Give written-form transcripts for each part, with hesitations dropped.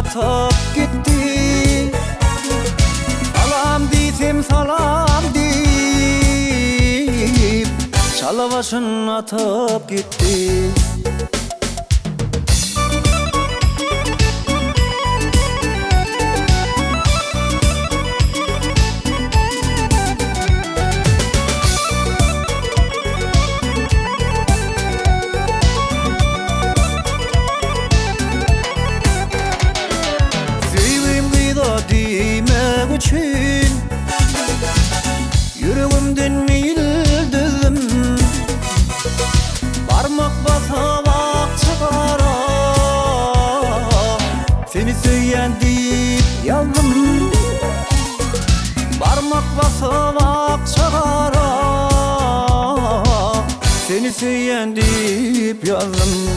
atıp gitti. Salam diysem salam deyip çalı başın atıp gitti. Demek için yüreğimden meyildim, parmak basamak çıkara seni söyleyen deyip yandım. Parmak basamak çıkara seni söyleyen deyip yandım.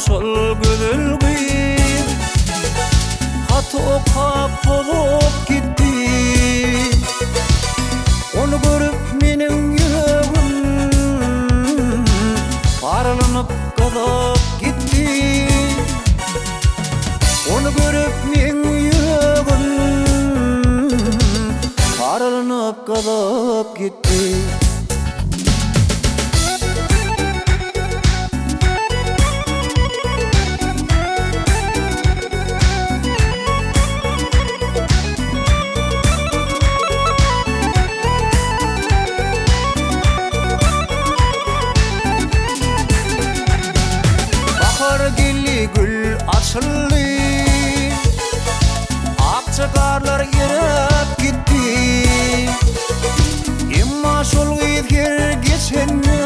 Sol gülülgü hatı okap bolup gitti. Onu görüp menin yüreğim parlanıp kalıp gitti. Onu görüp menin yüreğim parlanıp kalıp gitti. Gül açıldı, akçakarlar yerip gitti. Emma şol gizger geçenme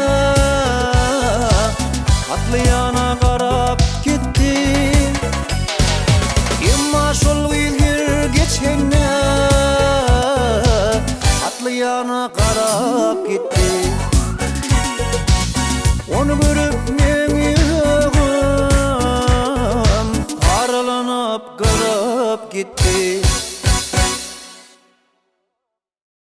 atlayana qarap gitti. Emma şol gizger geçenme atlayana qarap gitti. Onu görüp men yüreğim kalıp gitti.